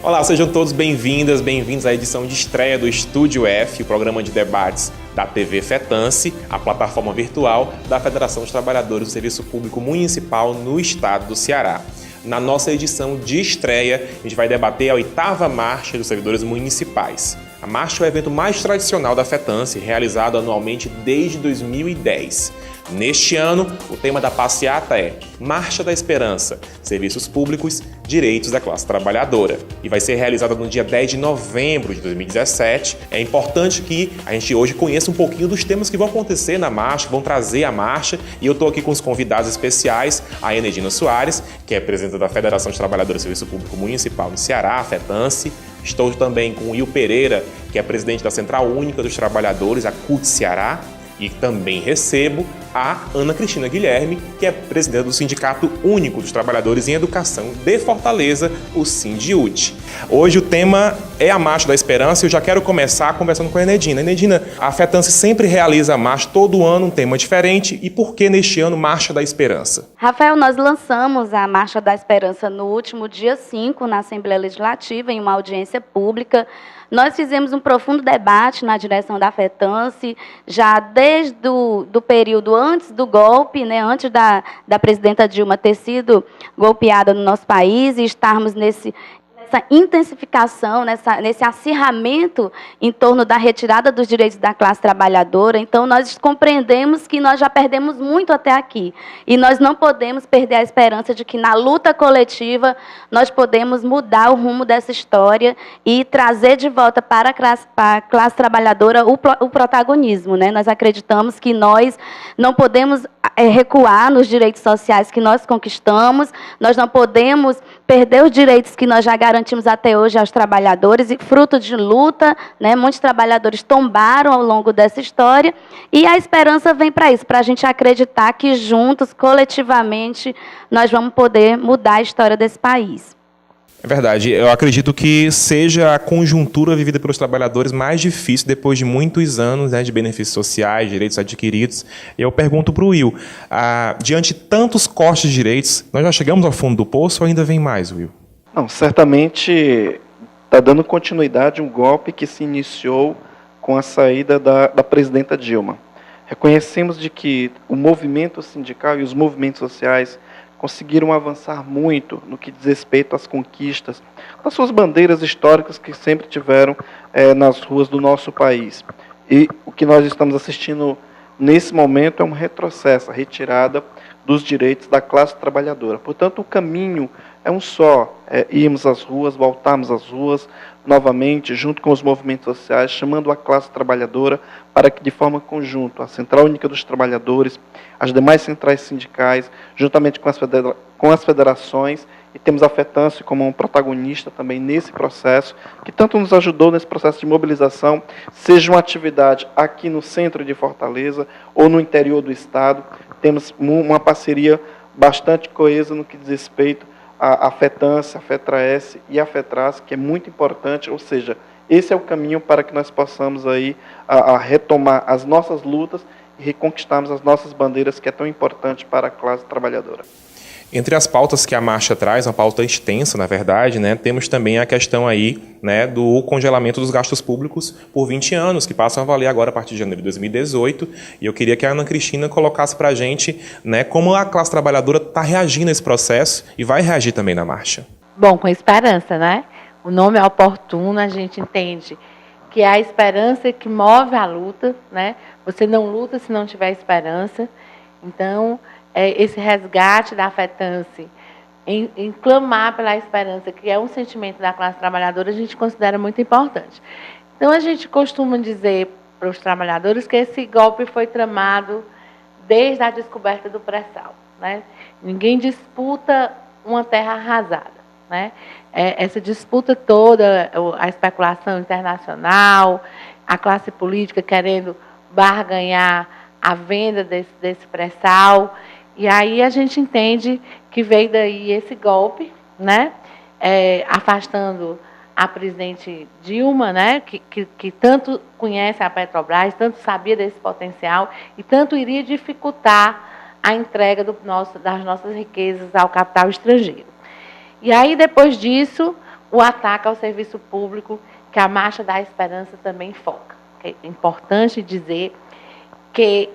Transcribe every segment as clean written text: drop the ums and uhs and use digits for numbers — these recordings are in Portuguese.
Olá, sejam todos bem-vindas, bem-vindos à edição de estreia do Estúdio F, o programa de debates da TV FETANSE, a plataforma virtual da Federação dos Trabalhadores do Serviço Público Municipal no estado do Ceará. Na nossa edição de estreia, a gente vai debater a 8ª Marcha dos Servidores Municipais. A marcha é o evento mais tradicional da FETANSE, realizado anualmente desde 2010. Neste ano, o tema da passeata é Marcha da Esperança, Serviços Públicos, Direitos da Classe Trabalhadora. E vai ser realizada no dia 10 de novembro de 2017. É importante que a gente hoje conheça um pouquinho dos temas que vão acontecer na marcha, que vão trazer a marcha. E eu estou aqui com os convidados especiais, a Enedina Soares, que é presidenta da Federação dos Trabalhadores do Serviço Público Municipal no Ceará, a FETANSE. Estou também com o Will Pereira, que é presidente da Central Única dos Trabalhadores, a CUT Ceará. E também recebo a Ana Cristina Guilherme, que é presidente do Sindicato Único dos Trabalhadores em Educação de Fortaleza, o Sindiúte. Hoje o tema é a Marcha da Esperança e eu já quero começar conversando com a Enedina. Enedina, a FETANSE sempre realiza a marcha todo ano, um tema diferente. E por que neste ano Marcha da Esperança? Rafael, nós lançamos a Marcha da Esperança no último dia 5, na Assembleia Legislativa, em uma audiência pública. Nós fizemos um profundo debate na direção da FETANSE, já desde do período antes do golpe, né, antes da presidenta Dilma ter sido golpeada no nosso país e estarmos nessa intensificação, nesse acirramento em torno da retirada dos direitos da classe trabalhadora. Então, nós compreendemos que nós já perdemos muito até aqui. E nós não podemos perder a esperança de que, na luta coletiva, nós podemos mudar o rumo dessa história e trazer de volta para a classe trabalhadora o protagonismo, né? Nós acreditamos que nós não podemos recuar nos direitos sociais que nós conquistamos, nós não podemos perder os direitos que nós já garantimos até hoje aos trabalhadores, e fruto de luta, né, muitos trabalhadores tombaram ao longo dessa história, e a esperança vem para isso, para a gente acreditar que juntos, coletivamente, nós vamos poder mudar a história desse país. É verdade, eu acredito que seja a conjuntura vivida pelos trabalhadores mais difícil depois de muitos anos, né, de benefícios sociais, direitos adquiridos. Eu pergunto para o Will, diante de tantos cortes de direitos, nós já chegamos ao fundo do poço ou ainda vem mais, Will? Não, certamente está dando continuidade um golpe que se iniciou com a saída da presidenta Dilma. Reconhecemos de que o movimento sindical e os movimentos sociais conseguiram avançar muito no que diz respeito às conquistas, das suas bandeiras históricas que sempre tiveram nas ruas do nosso país. E o que nós estamos assistindo nesse momento é um retrocesso, a retirada dos direitos da classe trabalhadora. Portanto, o caminho é um só, irmos às ruas, voltarmos às ruas novamente, junto com os movimentos sociais, chamando a classe trabalhadora para que, de forma conjunta, a Central Única dos Trabalhadores, as demais centrais sindicais, juntamente com as federações, e temos a FETANSE como um protagonista também nesse processo, que tanto nos ajudou nesse processo de mobilização, seja uma atividade aqui no centro de Fortaleza ou no interior do estado. Temos uma parceria bastante coesa no que diz respeito à FETANSE, a FETRAS e a FETRAS, que é muito importante, ou seja, esse é o caminho para que nós possamos aí a retomar as nossas lutas e reconquistarmos as nossas bandeiras, que é tão importante para a classe trabalhadora. Entre as pautas que a marcha traz, uma pauta extensa, na verdade, né, temos também a questão aí, né, do congelamento dos gastos públicos por 20 anos, que passam a valer agora a partir de janeiro de 2018. E eu queria que a Ana Cristina colocasse para a gente, né, como a classe trabalhadora está reagindo a esse processo e vai reagir também na marcha. Bom, com esperança, né? O nome é oportuno, a gente entende que é a esperança que move a luta, né? Você não luta se não tiver esperança. Então, esse resgate da FETANSE em clamar pela esperança, que é um sentimento da classe trabalhadora, a gente considera muito importante. Então, a gente costuma dizer para os trabalhadores que esse golpe foi tramado desde a descoberta do pré-sal, né? Ninguém disputa uma terra arrasada, né? Essa disputa toda, a especulação internacional, a classe política querendo barganhar a venda desse pré-sal. E aí a gente entende que veio daí esse golpe, né? Afastando a presidente Dilma, né? Que tanto conhece a Petrobras, tanto sabia desse potencial e tanto iria dificultar a entrega das nossas riquezas ao capital estrangeiro. E aí, depois disso, o ataque ao serviço público, que a Marcha da Esperança também foca. É importante dizer que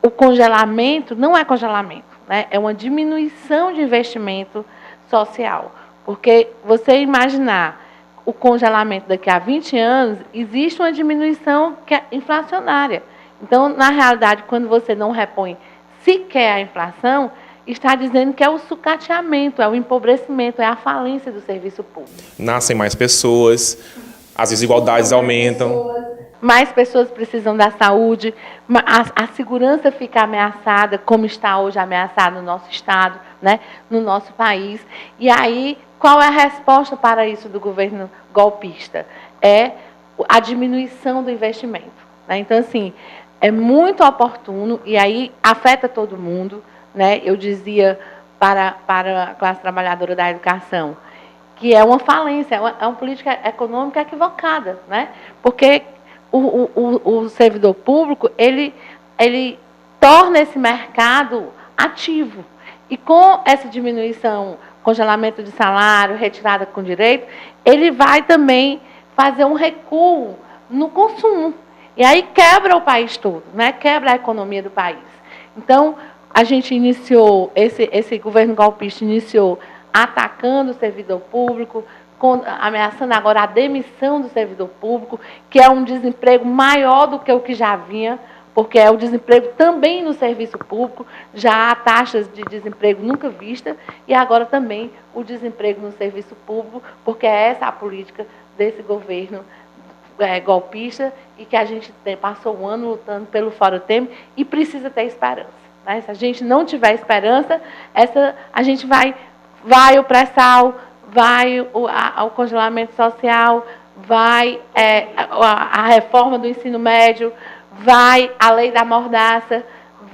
o congelamento não é congelamento, né? É uma diminuição de investimento social. Porque você imaginar o congelamento daqui a 20 anos, existe uma diminuição que é inflacionária. Então, na realidade, quando você não repõe sequer a inflação, está dizendo que é o sucateamento, é o empobrecimento, é a falência do serviço público. Nascem mais pessoas, as desigualdades aumentam. Mais pessoas precisam da saúde, a segurança fica ameaçada, como está hoje ameaçada no nosso Estado, né, no nosso país. E aí, qual é a resposta para isso do governo golpista? É a diminuição do investimento, né? Então, assim, é muito oportuno e aí afeta todo mundo, né? Eu dizia para a classe trabalhadora da educação que é uma falência, é uma política econômica equivocada, né? Porque o servidor público, ele torna esse mercado ativo. E com essa diminuição, congelamento de salário, retirada com direito, ele vai também fazer um recuo no consumo. E aí quebra o país todo, né? Quebra a economia do país. Então, a gente iniciou, esse governo golpista iniciou atacando o servidor público, ameaçando agora a demissão do servidor público, que é um desemprego maior do que o que já vinha, porque é o desemprego também no serviço público, já há taxas de desemprego nunca vistas, e agora também o desemprego no serviço público, porque é essa a política desse governo golpista, e que a gente passou um ano lutando pelo Fora Temer, e precisa ter esperança, né? Se a gente não tiver esperança, a gente vai o pré-sal, vai o congelamento social, vai a reforma do ensino médio, vai a lei da mordaça,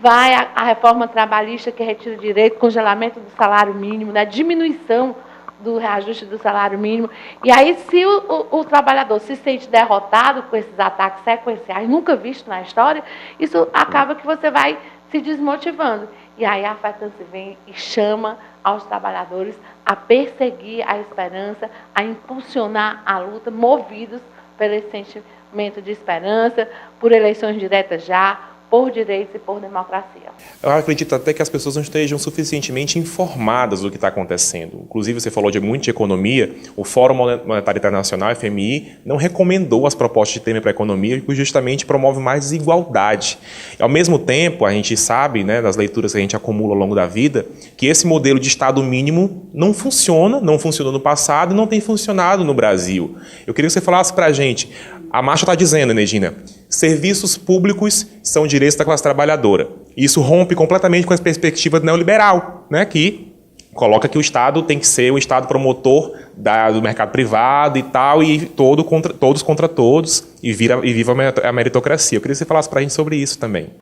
vai a reforma trabalhista que retira o direito, congelamento do salário mínimo, né, diminuição do reajuste do salário mínimo. E aí, se o trabalhador se sente derrotado com esses ataques sequenciais, nunca vistos na história, isso acaba que você vai se desmotivando. E aí a FETANSE vem e chama aos trabalhadores a perseguir a esperança, a impulsionar a luta, movidos pelo esse sentimento de esperança, por eleições diretas já, por direitos e por democracia. Eu acredito até que as pessoas não estejam suficientemente informadas do que está acontecendo. Inclusive, você falou muito de economia. O Fórum Monetário Internacional, FMI, não recomendou as propostas de Temer para a economia, porque justamente promove mais desigualdade. E, ao mesmo tempo, a gente sabe, né, das leituras que a gente acumula ao longo da vida, que esse modelo de Estado mínimo não funciona, não funcionou no passado e não tem funcionado no Brasil. Eu queria que você falasse para a gente. A Marcha está dizendo, Enegina, serviços públicos são direitos da classe trabalhadora. Isso rompe completamente com a perspectiva neoliberal, né, que coloca que o Estado tem que ser o Estado promotor do mercado privado e tal, e todos contra todos, e viva a meritocracia. Eu queria que você falasse para a gente sobre isso também.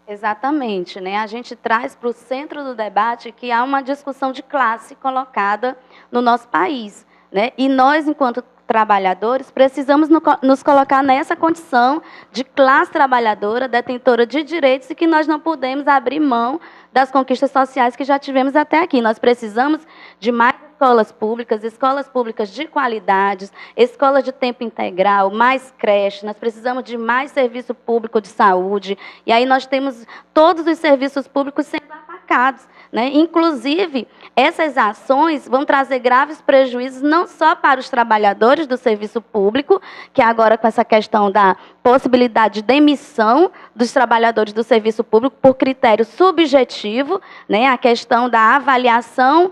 Exatamente, né? A gente traz para o centro do debate que há uma discussão de classe colocada no nosso país, né? E nós, enquanto trabalhadores, precisamos nos colocar nessa condição de classe trabalhadora, detentora de direitos, e que nós não podemos abrir mão das conquistas sociais que já tivemos até aqui. Nós precisamos de mais escolas públicas de qualidade, escolas de tempo integral, mais creche, nós precisamos de mais serviço público de saúde, e aí nós temos todos os serviços públicos sendo atacados, né? Inclusive, essas ações vão trazer graves prejuízos não só para os trabalhadores do serviço público, que agora com essa questão da possibilidade de demissão dos trabalhadores do serviço público por critério subjetivo, né? A questão da avaliação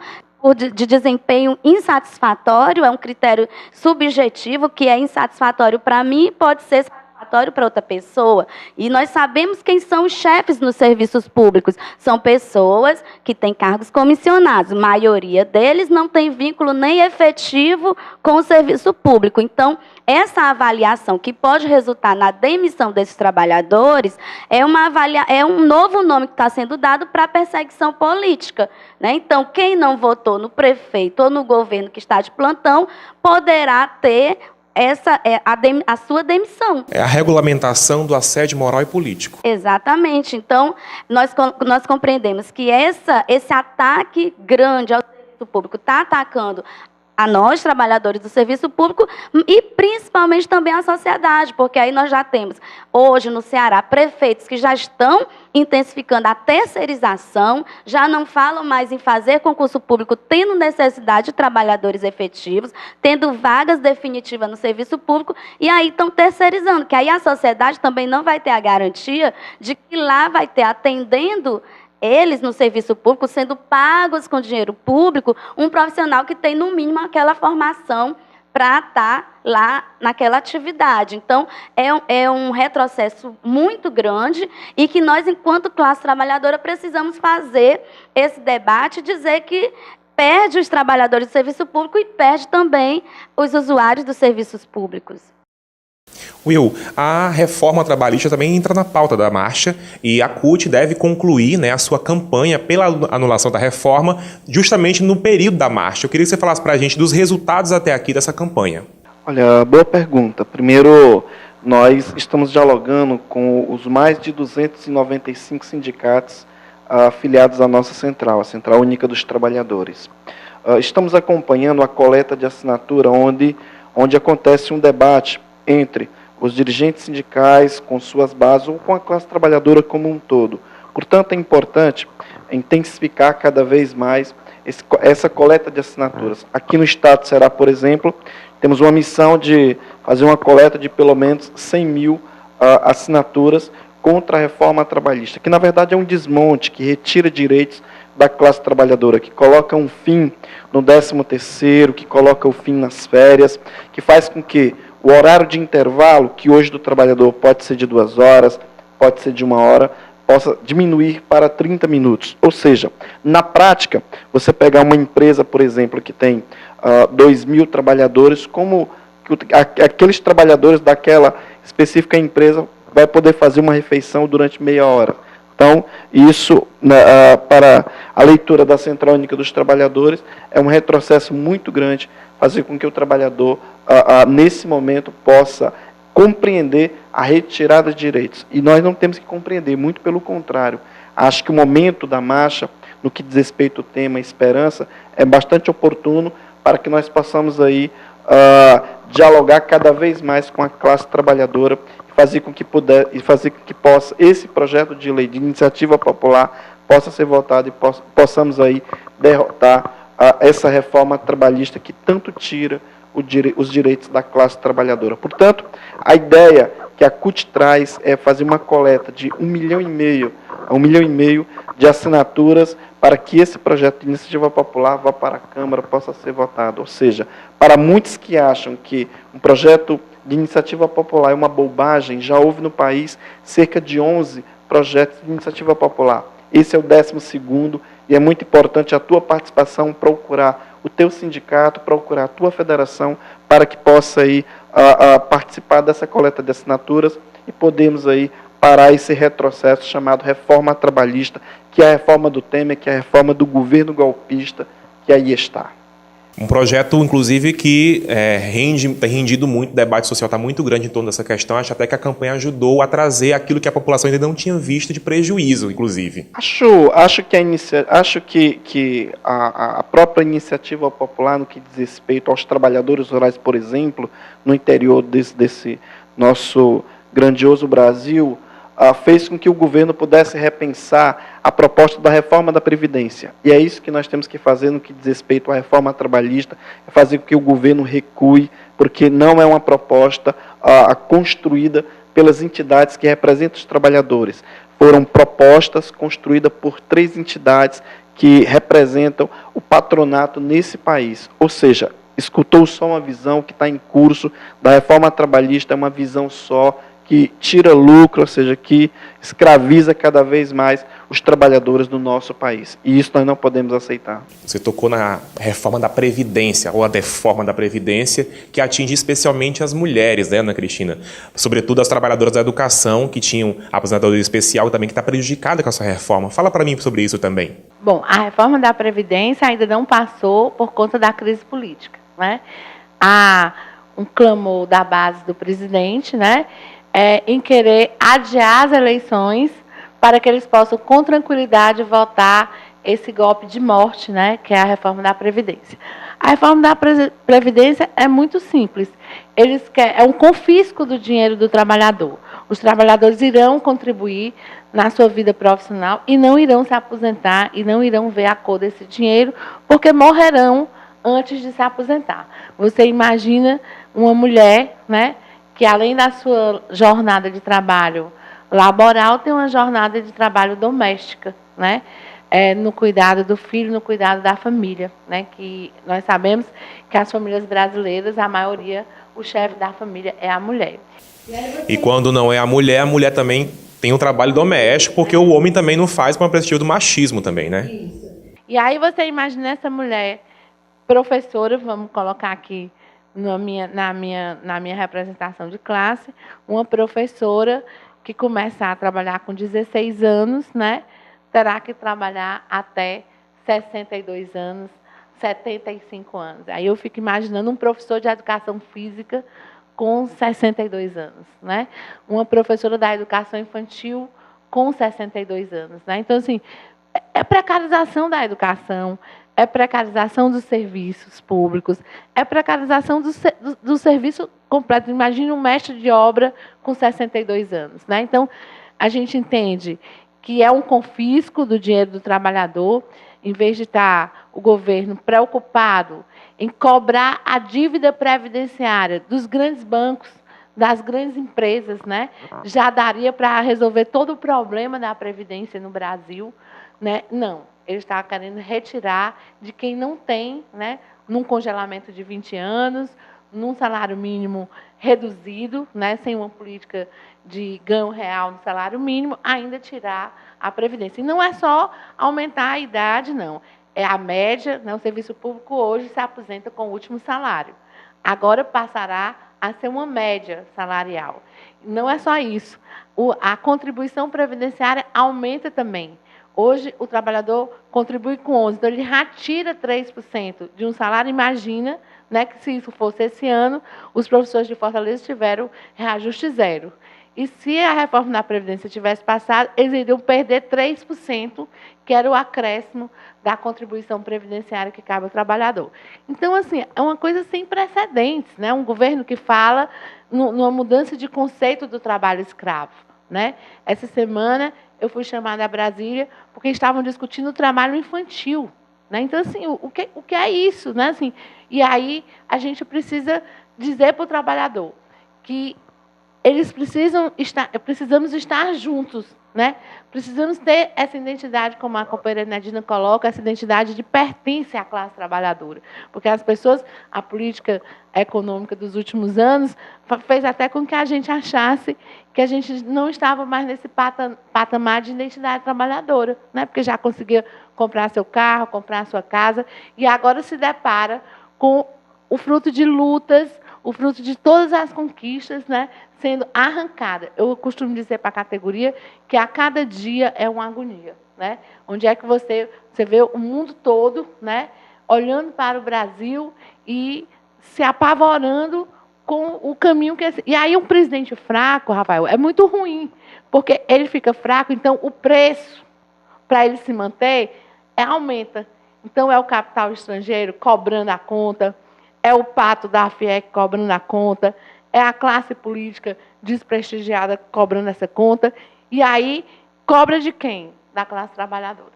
de desempenho insatisfatório, é um critério subjetivo que é insatisfatório para mim e pode ser satisfatório para outra pessoa. E nós sabemos quem são os chefes nos serviços públicos. São pessoas que têm cargos comissionados. A maioria deles não tem vínculo nem efetivo com o serviço público. Então, essa avaliação que pode resultar na demissão desses trabalhadores é um novo nome que está sendo dado para a perseguição política, né? Então, quem não votou no prefeito ou no governo que está de plantão poderá ter a sua demissão. É a regulamentação do assédio moral e político. Exatamente. Então, nós compreendemos que esse ataque grande ao serviço público está atacando a nós, trabalhadores do serviço público, e principalmente também à sociedade, porque aí nós já temos, hoje no Ceará, prefeitos que já estão intensificando a terceirização, já não falam mais em fazer concurso público, tendo necessidade de trabalhadores efetivos, tendo vagas definitivas no serviço público, e aí estão terceirizando, que aí a sociedade também não vai ter a garantia de que lá vai ter, atendendo eles no serviço público, sendo pagos com dinheiro público, um profissional que tem, no mínimo, aquela formação para estar lá naquela atividade. Então, é um retrocesso muito grande e que nós, enquanto classe trabalhadora, precisamos fazer esse debate e dizer que perde os trabalhadores do serviço público e perde também os usuários dos serviços públicos. Will, a reforma trabalhista também entra na pauta da marcha e a CUT deve concluir, né, a sua campanha pela anulação da reforma justamente no período da marcha. Eu queria que você falasse para a gente dos resultados até aqui dessa campanha. Olha, boa pergunta. Primeiro, nós estamos dialogando com os mais de 295 sindicatos afiliados à nossa central, a Central Única dos Trabalhadores. Estamos acompanhando a coleta de assinatura, onde acontece um debate entre os dirigentes sindicais com suas bases ou com a classe trabalhadora como um todo. Portanto, é importante intensificar cada vez mais essa coleta de assinaturas. Aqui no Estado do Ceará, por exemplo, temos uma missão de fazer uma coleta de pelo menos 100 mil assinaturas contra a reforma trabalhista, que na verdade é um desmonte, que retira direitos da classe trabalhadora, que coloca um fim no 13º, que coloca o fim nas férias, que faz com que o horário de intervalo, que hoje do trabalhador pode ser de 2 horas, pode ser de 1 hora, possa diminuir para 30 minutos. Ou seja, na prática, você pegar uma empresa, por exemplo, que tem 2.000 trabalhadores, como aqueles trabalhadores daquela específica empresa vai poder fazer uma refeição durante meia hora. Então, isso, para a leitura da Central Única dos Trabalhadores, é um retrocesso muito grande, fazer com que o trabalhador, nesse momento, possa compreender a retirada de direitos. E nós não temos que compreender, muito pelo contrário. Acho que o momento da marcha, no que diz respeito ao tema esperança, é bastante oportuno para que nós possamos aí dialogar cada vez mais com a classe trabalhadora e fazer com que possa esse projeto de lei de iniciativa popular possa ser votado e possamos aí derrotar essa reforma trabalhista que tanto tira os direitos da classe trabalhadora. Portanto, a ideia que a CUT traz é fazer uma coleta de 1,5 milhão a 1,5 milhão de assinaturas para que esse projeto de iniciativa popular vá para a Câmara, possa ser votado. Ou seja, para muitos que acham que um projeto de iniciativa popular é uma bobagem, já houve no país cerca de 11 projetos de iniciativa popular. Esse é o 12º e é muito importante a tua participação, procurar o teu sindicato, procurar a tua federação, para que possa aí, participar dessa coleta de assinaturas e podemos aí parar esse retrocesso chamado reforma trabalhista, que é a reforma do Temer, que é a reforma do governo golpista, que aí está. Um projeto, inclusive, que tem rendido muito, o debate social está muito grande em torno dessa questão. Acho até que a campanha ajudou a trazer aquilo que a população ainda não tinha visto de prejuízo, inclusive. Acho que a própria iniciativa popular, no que diz respeito aos trabalhadores rurais, por exemplo, no interior desse nosso grandioso Brasil, fez com que o governo pudesse repensar a proposta da reforma da Previdência. E é isso que nós temos que fazer no que diz respeito à reforma trabalhista, é fazer com que o governo recue, porque não é uma proposta construída pelas entidades que representam os trabalhadores. Foram propostas construídas por 3 entidades que representam o patronato nesse país. Ou seja, escutou só uma visão que está em curso da reforma trabalhista, é uma visão só, que tira lucro, ou seja, que escraviza cada vez mais os trabalhadores do nosso país. E isso nós não podemos aceitar. Você tocou na reforma da Previdência, ou a deforma da Previdência, que atinge especialmente as mulheres, né, Ana Cristina? Sobretudo as trabalhadoras da educação, que tinham a aposentadoria especial e também que está prejudicada com essa reforma. Fala para mim sobre isso também. Bom, a reforma da Previdência ainda não passou por conta da crise política, né? Há um clamor da base do presidente, né? Em querer adiar as eleições para que eles possam, com tranquilidade, votar esse golpe de morte, né, que é a reforma da Previdência. A reforma da Previdência é muito simples. É um confisco do dinheiro do trabalhador. Os trabalhadores irão contribuir na sua vida profissional e não irão se aposentar e não irão ver a cor desse dinheiro, porque morrerão antes de se aposentar. Você imagina uma mulher, né, que além da sua jornada de trabalho laboral, tem uma jornada de trabalho doméstica, né? No cuidado do filho, no cuidado da família, né? Que nós sabemos que as famílias brasileiras, a maioria, o chefe da família é a mulher. E quando não é a mulher também tem um trabalho doméstico, porque o homem também não faz com a perspectiva do machismo também, né? Isso. E aí você imagina essa mulher professora, vamos colocar aqui na minha representação de classe, uma professora que começar a trabalhar com 16 anos, né, terá que trabalhar até 62 anos, 75 anos. Aí eu fico imaginando um professor de educação física com 62 anos, né? Uma professora da educação infantil com 62 anos, né? Então, assim, é precarização da educação, é precarização dos serviços públicos, é precarização do serviço completo. Imagine um mestre de obra com 62 anos, né? Então, a gente entende que é um confisco do dinheiro do trabalhador, em vez de estar o governo preocupado em cobrar a dívida previdenciária dos grandes bancos, das grandes empresas, né? Já daria para resolver todo o problema da Previdência no Brasil, né? Não, ele está querendo retirar de quem não tem, né? Num congelamento de 20 anos, num salário mínimo reduzido, né? Sem uma política de ganho real no salário mínimo, ainda tirar a Previdência. E não é só aumentar a idade, não. É a média, né? O serviço público hoje se aposenta com o último salário. Agora passará a ser uma média salarial. Não é só isso. A contribuição previdenciária aumenta também. Hoje, o trabalhador contribui com 11%, então ele retira 3% de um salário. Imagina, né, que se isso fosse esse ano, os professores de Fortaleza tiveram reajuste zero. E se a reforma da Previdência tivesse passado, eles iriam perder 3%, que era o acréscimo da contribuição previdenciária que cabe ao trabalhador. Então, assim, é uma coisa sem precedentes, né? Um governo que fala numa mudança de conceito do trabalho escravo, né? Essa semana eu fui chamada a Brasília porque estavam discutindo o trabalho infantil, né? Então, assim, o que é isso, né? Assim, e aí a gente precisa dizer para o trabalhador que precisamos estar juntos, né? Precisamos ter essa identidade, como a companheira Nadina coloca, essa identidade de pertence à classe trabalhadora. Porque a política econômica dos últimos anos fez até com que a gente achasse que a gente não estava mais nesse patamar de identidade trabalhadora, né? Porque já conseguia comprar seu carro, comprar sua casa, e agora se depara com o fruto de lutas, o fruto de todas as conquistas, né, sendo arrancada. Eu costumo dizer para a categoria que a cada dia é uma agonia, né? Onde é que você vê o mundo todo, né, olhando para o Brasil e se apavorando com o caminho que... E aí um presidente fraco, Rafael, é muito ruim, porque ele fica fraco, então o preço para ele se manter aumenta. Então é o capital estrangeiro cobrando a conta, é o pato da FIEC cobrando a conta, é a classe política desprestigiada cobrando essa conta, e aí cobra de quem? Da classe trabalhadora.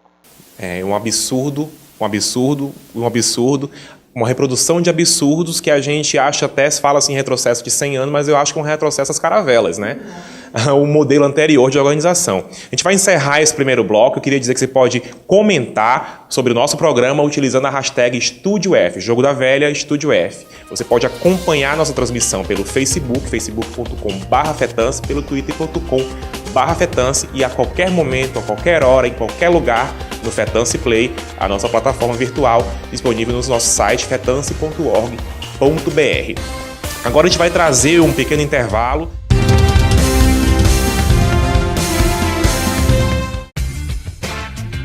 É um absurdo, uma reprodução de absurdos que a gente acha até, se fala assim, retrocesso de 100 anos, mas eu acho que é um retrocesso às caravelas, né? O modelo anterior de organização. A gente vai encerrar esse primeiro bloco. Eu queria dizer que você pode comentar sobre o nosso programa utilizando a hashtag EstúdioF, Jogo da Velha EstúdioF. Você pode acompanhar a nossa transmissão pelo Facebook, facebook.com/fetance, pelo twitter.com/fetance, e a qualquer momento, a qualquer hora, em qualquer lugar, no Fetance Play, a nossa plataforma virtual disponível no nosso site fetance.org.br. Agora a gente vai trazer um pequeno intervalo.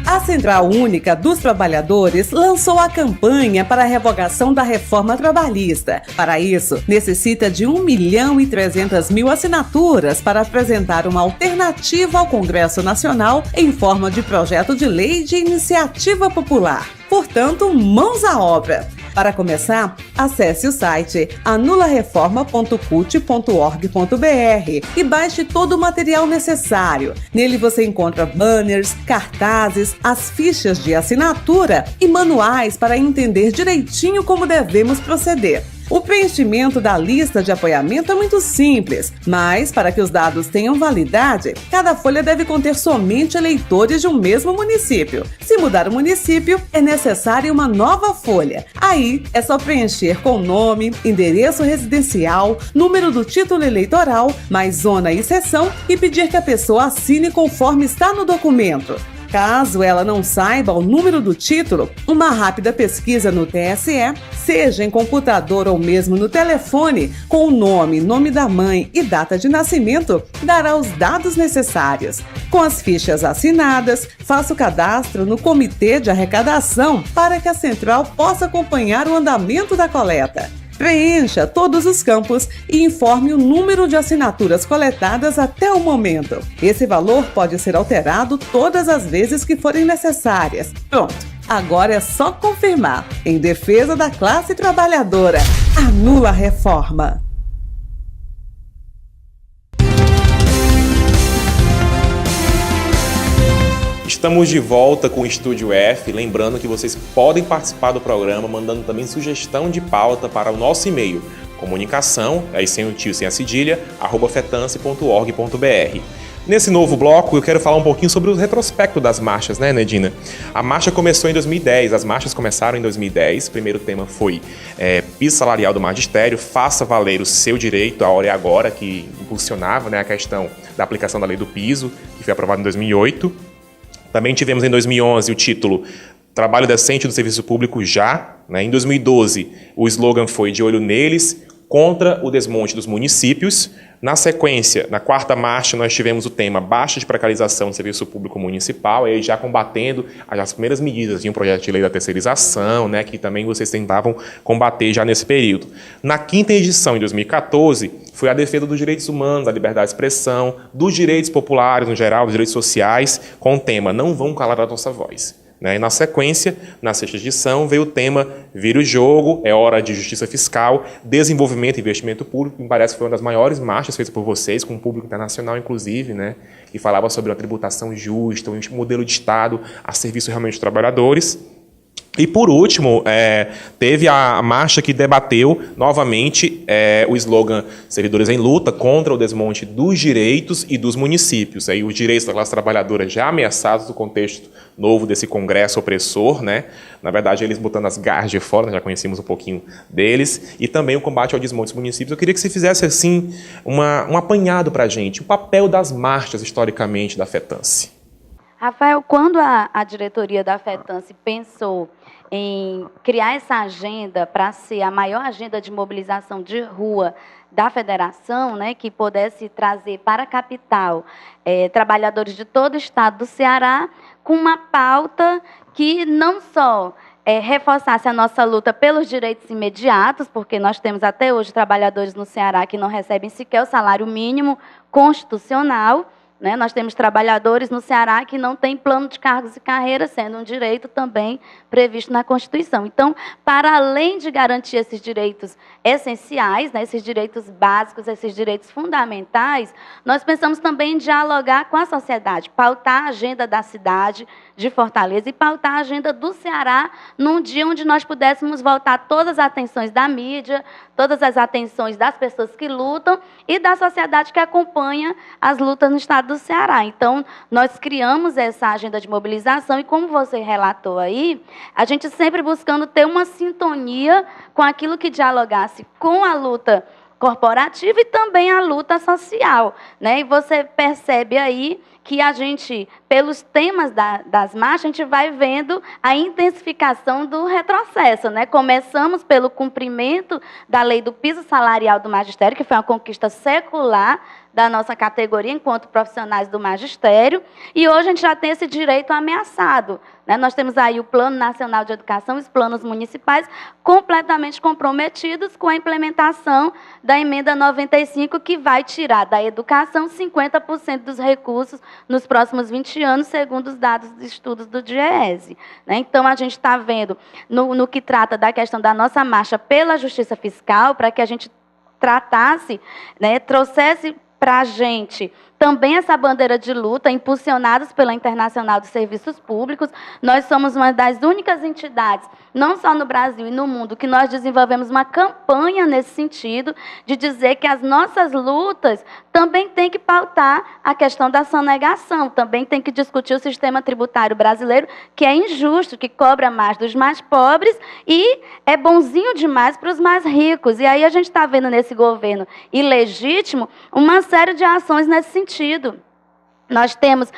A A Central Única dos Trabalhadores lançou a campanha para a revogação da reforma trabalhista. Para isso, necessita de 1.300.000 assinaturas para apresentar uma alternativa ao Congresso Nacional em forma de projeto de lei de iniciativa popular. Portanto, mãos à obra! Para começar, acesse o site anulareforma.cult.org.br e baixe todo o material necessário. Nele você encontra banners, cartazes, as fichas de assinatura e manuais para entender direitinho como devemos proceder. O preenchimento da lista de apoiamento é muito simples, mas para que os dados tenham validade, cada folha deve conter somente eleitores de um mesmo município. Se mudar o município, é necessária uma nova folha. Aí é só preencher com nome, endereço residencial, número do título eleitoral, mais zona e seção e pedir que a pessoa assine conforme está no documento. Caso ela não saiba o número do título, uma rápida pesquisa no TSE, seja em computador ou mesmo no telefone, com o nome da mãe e data de nascimento, dará os dados necessários. Com as fichas assinadas, faça o cadastro no Comitê de Arrecadação para que a Central possa acompanhar o andamento da coleta. Preencha todos os campos e informe o número de assinaturas coletadas até o momento. Esse valor pode ser alterado todas as vezes que forem necessárias. Pronto, agora é só confirmar. Em defesa da classe trabalhadora, anula a reforma. Estamos de volta com o Estúdio F, lembrando que vocês podem participar do programa mandando também sugestão de pauta para o nosso e-mail, comunicação, aí sem o tio, sem a cedilha, @fetance.org.br. Nesse novo bloco, eu quero falar um pouquinho sobre o retrospecto das marchas, né, Nedina? A marcha começou em 2010, as marchas começaram em 2010, o primeiro tema foi piso salarial do magistério, faça valer o seu direito, a hora é agora, que impulsionava, né, a questão da aplicação da lei do piso, que foi aprovada em 2008. Também tivemos em 2011 o título Trabalho Decente do Serviço Público Já. Né? Em 2012, o slogan foi De Olho Neles, contra o desmonte dos municípios. Na sequência, na quarta marcha, nós tivemos o tema Baixa de Precarização do Serviço Público Municipal, e aí já combatendo as primeiras medidas de um projeto de lei da terceirização, né, que também vocês tentavam combater já nesse período. Na quinta edição, em 2014, foi a defesa dos direitos humanos, da liberdade de expressão, dos direitos populares no geral, dos direitos sociais, com o tema Não Vão Calar a Nossa Voz. E na sequência, na sexta edição, veio o tema Vira o Jogo, é hora de justiça fiscal, desenvolvimento e investimento público, me parece que foi uma das maiores marchas feitas por vocês, com um público internacional, inclusive, né, que falava sobre uma tributação justa, um modelo de Estado a serviço realmente dos trabalhadores. E, por último, teve a marcha que debateu novamente o slogan Servidores em Luta contra o desmonte dos direitos e dos municípios. Aí, os direitos da classe trabalhadora já ameaçados no contexto novo desse congresso opressor, né? Na verdade, eles botando as garras de fora, já conhecemos um pouquinho deles, e também o combate ao desmonte dos municípios. Eu queria que você fizesse, assim, um apanhado para a gente, o papel das marchas, historicamente, da FETANCE. Rafael, quando a diretoria da FETANCE pensou em criar essa agenda para ser a maior agenda de mobilização de rua da federação, né, que pudesse trazer para a capital trabalhadores de todo o estado do Ceará, com uma pauta que não só reforçasse a nossa luta pelos direitos imediatos, porque nós temos até hoje trabalhadores no Ceará que não recebem sequer o salário mínimo constitucional, né? Nós temos trabalhadores no Ceará que não têm plano de cargos e carreiras, sendo um direito também previsto na Constituição. Então, para além de garantir esses direitos essenciais, né, esses direitos básicos, esses direitos fundamentais, nós pensamos também em dialogar com a sociedade, pautar a agenda da cidade de Fortaleza e pautar a agenda do Ceará num dia onde nós pudéssemos voltar todas as atenções da mídia, todas as atenções das pessoas que lutam e da sociedade que acompanha as lutas no estado do Ceará. Então, nós criamos essa agenda de mobilização e, como você relatou aí, a gente sempre buscando ter uma sintonia com aquilo que dialogasse com a luta corporativa e também a luta social, né? E você percebe aí que a gente, pelos temas das marchas, a gente vai vendo a intensificação do retrocesso, né? Começamos pelo cumprimento da lei do piso salarial do magistério, que foi uma conquista secular da nossa categoria enquanto profissionais do magistério, e hoje a gente já tem esse direito ameaçado, né? Nós temos aí o Plano Nacional de Educação e os planos municipais completamente comprometidos com a implementação da emenda 95, que vai tirar da educação 50% dos recursos nos próximos 20 anos, segundo os dados de estudos do DIEESE, né? Então, a gente está vendo, no que trata da questão da nossa marcha pela justiça fiscal, para que a gente tratasse, né, trouxesse para a gente também essa bandeira de luta, impulsionados pela Internacional dos Serviços Públicos. Nós somos uma das únicas entidades, não só no Brasil e no mundo, que nós desenvolvemos uma campanha nesse sentido, de dizer que as nossas lutas também têm que pautar a questão da sonegação, também tem que discutir o sistema tributário brasileiro, que é injusto, que cobra mais dos mais pobres e é bonzinho demais para os mais ricos. E aí a gente está vendo nesse governo ilegítimo uma série de ações nesse sentido. Nós temos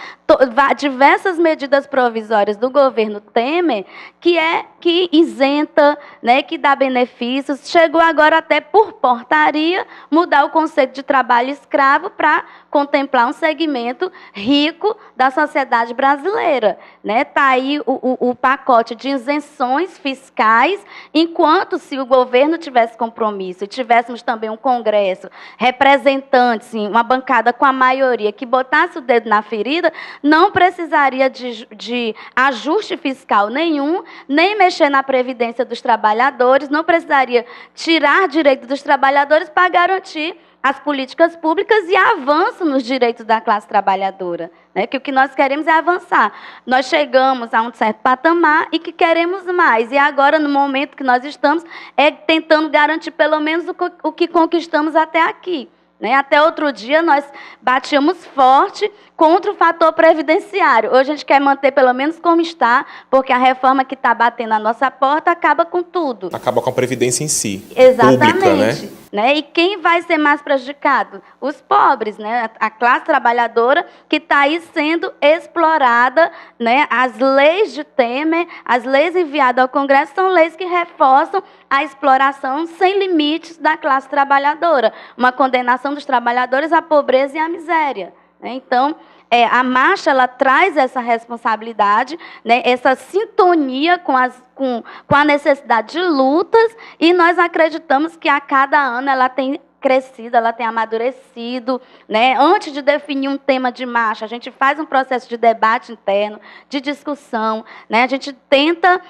diversas medidas provisórias do governo Temer que isenta, né, que dá benefícios. Chegou agora até por portaria mudar o conceito de trabalho escravo para contemplar um segmento rico da sociedade brasileira, né? Tá aí o pacote de isenções fiscais, enquanto se o governo tivesse compromisso e tivéssemos também um Congresso, representantes, uma bancada com a maioria que botasse o dedo na ferida, não precisaria de ajuste fiscal nenhum, nem mexer na previdência dos trabalhadores, não precisaria tirar direito dos trabalhadores para garantir as políticas públicas e avanço nos direitos da classe trabalhadora, né? Que o que nós queremos é avançar. Nós chegamos a um certo patamar e que queremos mais. E agora, no momento que nós estamos, é tentando garantir pelo menos o que conquistamos até aqui, né? Até outro dia, nós batíamos forte contra o fator previdenciário. Hoje a gente quer manter pelo menos como está, porque a reforma que está batendo na nossa porta acaba com tudo. Acaba com a previdência em si. Exatamente. Pública, né? E quem vai ser mais prejudicado? Os pobres, né? A classe trabalhadora que está aí sendo explorada, né? As leis de Temer, as leis enviadas ao Congresso são leis que reforçam a exploração sem limites da classe trabalhadora, uma condenação dos trabalhadores à pobreza e à miséria, né? Então, a marcha ela traz essa responsabilidade, né, essa sintonia com a necessidade de lutas, e nós acreditamos que a cada ano ela tem crescido, ela tem amadurecido, né? Antes de definir um tema de marcha, a gente faz um processo de debate interno, de discussão, né? A gente tenta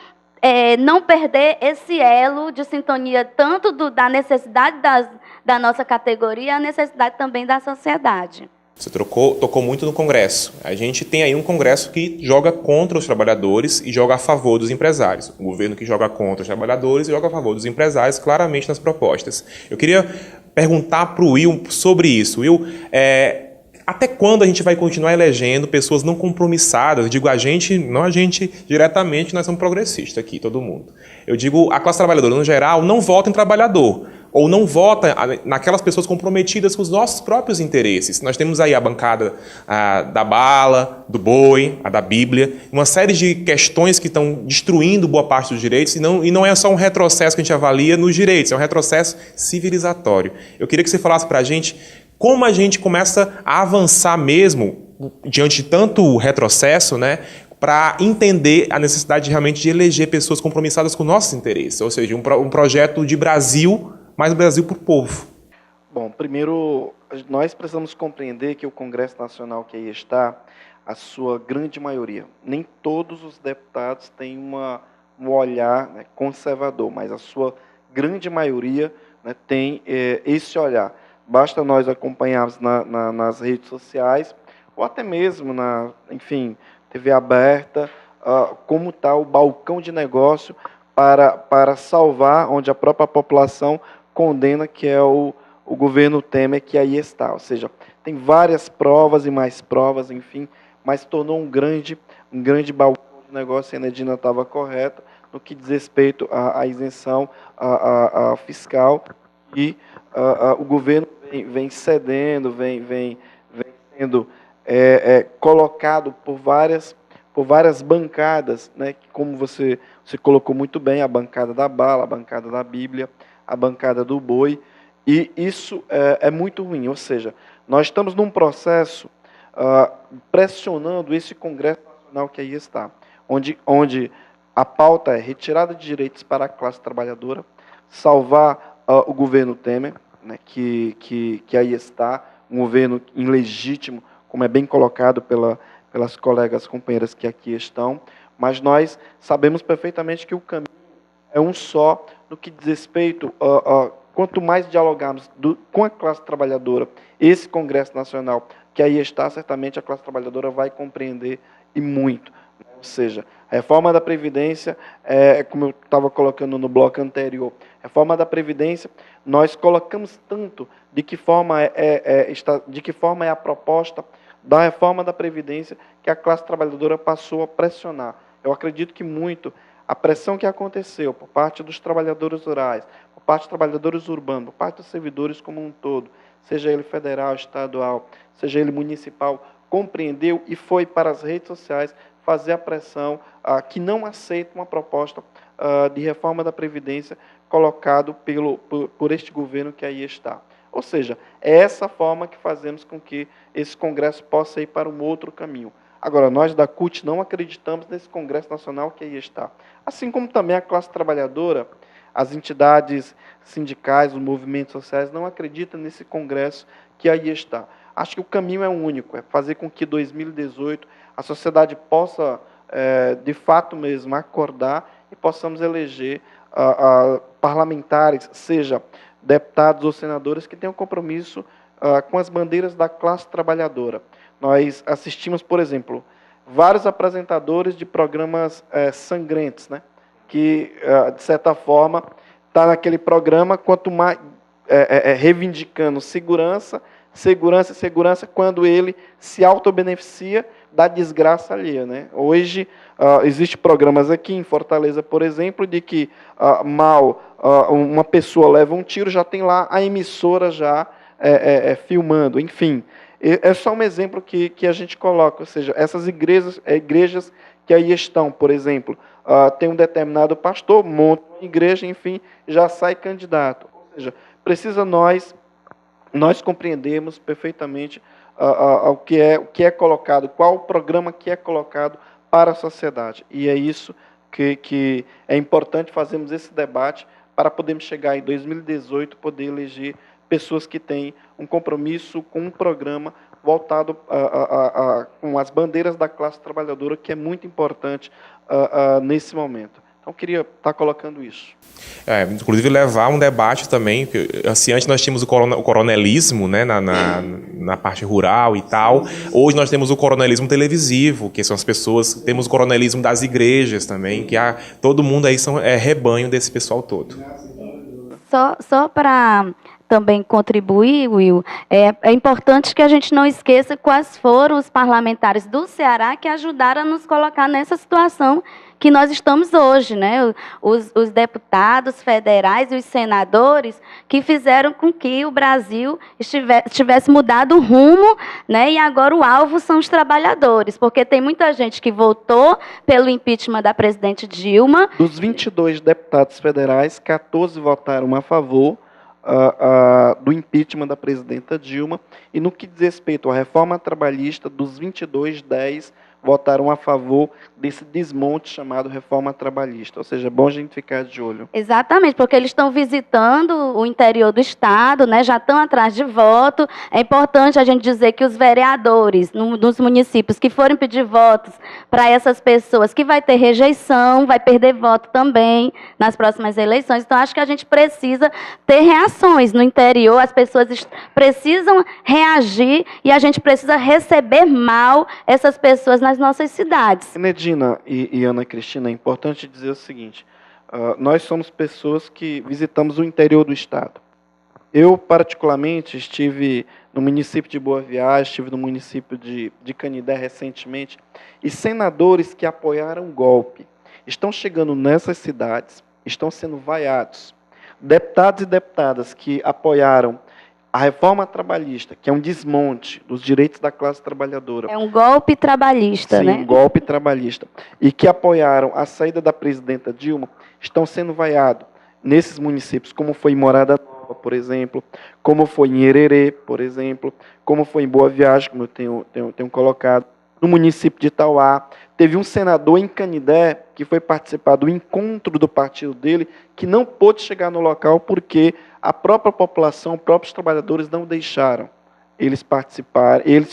não perder esse elo de sintonia, tanto da necessidade da nossa categoria, a necessidade também da sociedade. Você tocou muito no Congresso. A gente tem aí um Congresso que joga contra os trabalhadores e joga a favor dos empresários. O governo que joga contra os trabalhadores e joga a favor dos empresários, claramente nas propostas. Eu queria perguntar para o Will sobre isso. Will, até quando a gente vai continuar elegendo pessoas não compromissadas? Eu digo a gente, não a gente diretamente, nós somos progressistas aqui, todo mundo. Eu digo a classe trabalhadora, no geral, não vota em trabalhador, ou não vota naquelas pessoas comprometidas com os nossos próprios interesses. Nós temos aí a bancada da bala, do boi, a da Bíblia, uma série de questões que estão destruindo boa parte dos direitos, e não é só um retrocesso que a gente avalia nos direitos, é um retrocesso civilizatório. Eu queria que você falasse para a gente como a gente começa a avançar mesmo, diante de tanto retrocesso, né, para entender a necessidade realmente de eleger pessoas compromissadas com nossos interesses, ou seja, um projeto de Brasil, mas Brasil para o povo. Bom, primeiro, nós precisamos compreender que o Congresso Nacional que aí está, a sua grande maioria, nem todos os deputados têm um olhar, né, conservador, mas a sua grande maioria, né, tem esse olhar. Basta nós acompanharmos nas redes sociais, ou até mesmo enfim, TV aberta, como está o balcão de negócio para salvar, onde a própria população condena, que é o governo Temer, que aí está. Ou seja, tem várias provas e mais provas, enfim, mas tornou um grande balcão de negócio, e a Nedina estava correta, no que diz respeito à isenção fiscal, e o governo vem cedendo, vem sendo colocado por várias bancadas, né, como você colocou muito bem, a bancada da bala, a bancada da Bíblia, a bancada do boi, e isso é muito ruim. Ou seja, nós estamos num processo pressionando esse Congresso Nacional que aí está, onde a pauta é retirada de direitos para a classe trabalhadora, salvar o governo Temer, né, que aí está, um governo ilegítimo, como é bem colocado pelas colegas companheiras que aqui estão, mas nós sabemos perfeitamente que o caminho é um só no que diz respeito quanto mais dialogarmos com a classe trabalhadora, esse Congresso Nacional que aí está, certamente a classe trabalhadora vai compreender e muito. Ou seja, a reforma da Previdência, como eu estava colocando no bloco anterior, reforma da Previdência, nós colocamos tanto de que forma é a proposta da reforma da Previdência que a classe trabalhadora passou a pressionar. Eu acredito que muito a pressão que aconteceu por parte dos trabalhadores rurais, por parte dos trabalhadores urbanos, por parte dos servidores como um todo, seja ele federal, estadual, seja ele municipal, compreendeu e foi para as redes sociais fazer a pressão que não aceita uma proposta de reforma da Previdência colocado por este governo que aí está. Ou seja, é essa forma que fazemos com que esse Congresso possa ir para um outro caminho. Agora, nós da CUT não acreditamos nesse Congresso Nacional que aí está. Assim como também a classe trabalhadora, as entidades sindicais, os movimentos sociais não acreditam nesse Congresso que aí está. Acho que o caminho é único, é fazer com que 2018 a sociedade possa, de fato mesmo, acordar e possamos eleger parlamentares, seja deputados ou senadores que tenham compromisso com as bandeiras da classe trabalhadora. Nós assistimos, por exemplo, vários apresentadores de programas sangrentos, né, que, de certa forma, está naquele programa, quanto mais reivindicando segurança, quando ele se autobeneficia da desgraça alheia, né? Hoje, existem programas aqui em Fortaleza, por exemplo, de que uma pessoa leva um tiro, já tem lá a emissora já filmando, enfim. É só um exemplo que a gente coloca, ou seja, essas igrejas que aí estão, por exemplo, tem um determinado pastor, monta uma igreja, enfim, já sai candidato. Ou seja, precisa nós compreendemos perfeitamente o que é colocado, qual o programa que é colocado para a sociedade. E é isso que é importante fazermos esse debate para podermos chegar em 2018, poder eleger pessoas que têm um compromisso com um programa voltado com as bandeiras da classe trabalhadora, que é muito importante nesse momento. Então, queria estar colocando isso. Inclusive, levar um debate também. Assim, antes nós tínhamos o coronelismo, né, na parte rural e tal. Hoje nós temos o coronelismo televisivo, que são as pessoas... Temos o coronelismo das igrejas também, que todo mundo aí é rebanho desse pessoal todo. Só para também contribuir, Will, é importante que a gente não esqueça quais foram os parlamentares do Ceará que ajudaram a nos colocar nessa situação que nós estamos hoje, né? Os deputados federais e os senadores que fizeram com que o Brasil tivesse mudado o rumo, né? E agora o alvo são os trabalhadores, porque tem muita gente que votou pelo impeachment da presidente Dilma. Dos 22 deputados federais, 14 votaram a favor do impeachment da presidenta Dilma, e no que diz respeito à reforma trabalhista, dos 22, 10 votaram a favor desse desmonte chamado reforma trabalhista. Ou seja, é bom a gente ficar de olho. Exatamente, porque eles estão visitando o interior do Estado, né, já estão atrás de voto. É importante a gente dizer que os vereadores nos municípios que forem pedir votos para essas pessoas, que vai ter rejeição, vai perder voto também nas próximas eleições. Então, acho que a gente precisa ter reações no interior, as pessoas precisam reagir e a gente precisa receber mal essas pessoas nas nossas cidades. Medina e Ana Cristina, é importante dizer o seguinte, nós somos pessoas que visitamos o interior do Estado. Eu, particularmente, estive no município de Boa Viagem, estive no município de Canindé recentemente, e senadores que apoiaram o golpe estão chegando nessas cidades, estão sendo vaiados. Deputados e deputadas que apoiaram A reforma trabalhista, que é um desmonte dos direitos da classe trabalhadora. É um golpe trabalhista, Sim, né? um golpe trabalhista. E que apoiaram a saída da presidenta Dilma, estão sendo vaiados nesses municípios, como foi em Morada Nova, por exemplo, como foi em Hererê, por exemplo, como foi em Boa Viagem, como eu tenho colocado, no município de Itauá. Teve um senador em Canidé que foi participar do encontro do partido dele, que não pôde chegar no local porque a própria população, os próprios trabalhadores não deixaram eles participarem, eles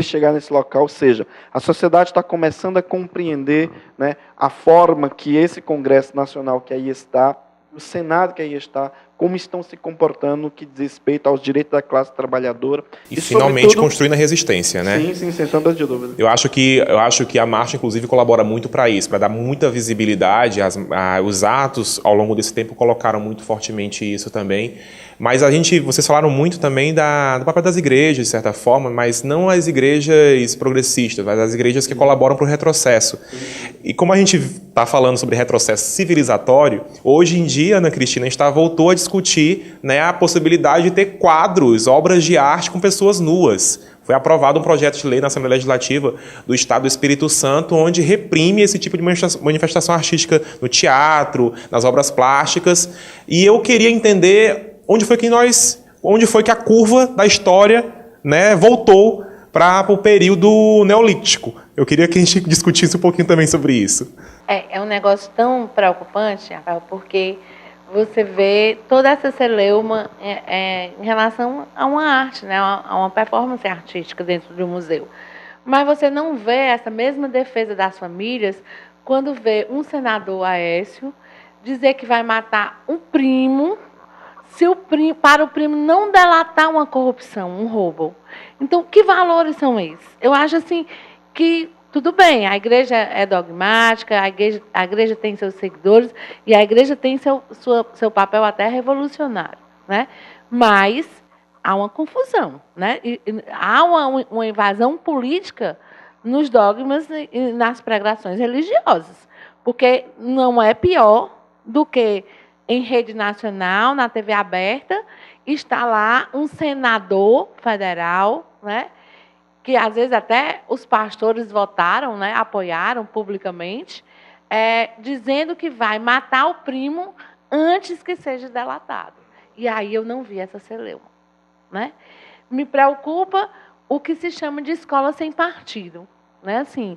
chegar nesse local. Ou seja, a sociedade está começando a compreender, né, a forma que esse Congresso Nacional que aí está, o Senado que aí está, como estão se comportando no que diz respeito aos direitos da classe trabalhadora. E finalmente construindo a resistência, né? Sim, sem sombra de dúvida. Eu acho que a marcha, inclusive, colabora muito para isso, para dar muita visibilidade. Os atos, ao longo desse tempo, colocaram muito fortemente isso também. Mas vocês falaram muito também do papel das igrejas, de certa forma, mas não as igrejas progressistas, mas as igrejas que colaboram para o retrocesso. E como a gente está falando sobre retrocesso civilizatório, hoje em dia, Ana Cristina, a gente voltou a discutir, né, a possibilidade de ter quadros, obras de arte com pessoas nuas. Foi aprovado um projeto de lei na Assembleia Legislativa do Estado do Espírito Santo, onde reprime esse tipo de manifestação artística no teatro, nas obras plásticas. E eu queria entender onde foi que a curva da história, né, voltou para o período neolítico. Eu queria que a gente discutisse um pouquinho também sobre isso. É um negócio tão preocupante, Rafael, porque você vê toda essa celeuma em relação a uma arte, né, a uma performance artística dentro do museu. Mas você não vê essa mesma defesa das famílias quando vê um senador, Aécio, dizer que vai matar um primo, para o primo não delatar uma corrupção, um roubo. Então, que valores são esses? Eu acho assim que tudo bem, a igreja é dogmática, a igreja tem seus seguidores e a igreja tem seu papel até revolucionário, né? Mas há uma confusão, né? Há uma invasão política nos dogmas e nas pregações religiosas, porque não é pior do que em rede nacional, na TV aberta, está lá um senador federal, né? Que às vezes até os pastores votaram, né, apoiaram publicamente, dizendo que vai matar o primo antes que seja delatado. E aí eu não vi essa celeuma, né? Me preocupa o que se chama de escola sem partido, né? Assim,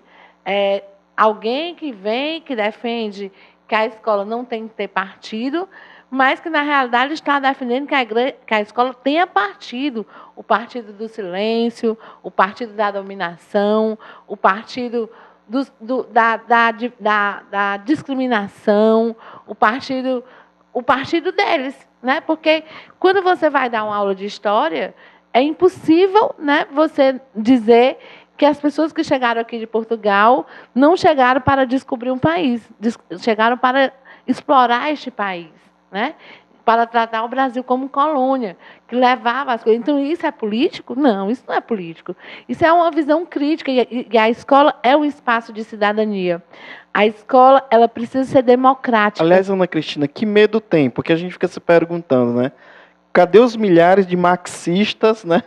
alguém que vem, que defende que a escola não tem que ter partido, mas que, na realidade, está defendendo que a escola tenha partido. O partido do silêncio, o partido da dominação, o partido da discriminação, o partido deles. Né? Porque, quando você vai dar uma aula de história, é impossível, né, você dizer que as pessoas que chegaram aqui de Portugal não chegaram para descobrir um país, chegaram para explorar este país, né? Para tratar o Brasil como colônia, que levava as coisas. Então, isso é político? Não, isso não é político. Isso é uma visão crítica, e a escola é um espaço de cidadania. A escola, ela precisa ser democrática. Aliás, Ana Cristina, que medo tem? Porque a gente fica se perguntando, né? Cadê os milhares de marxistas, né,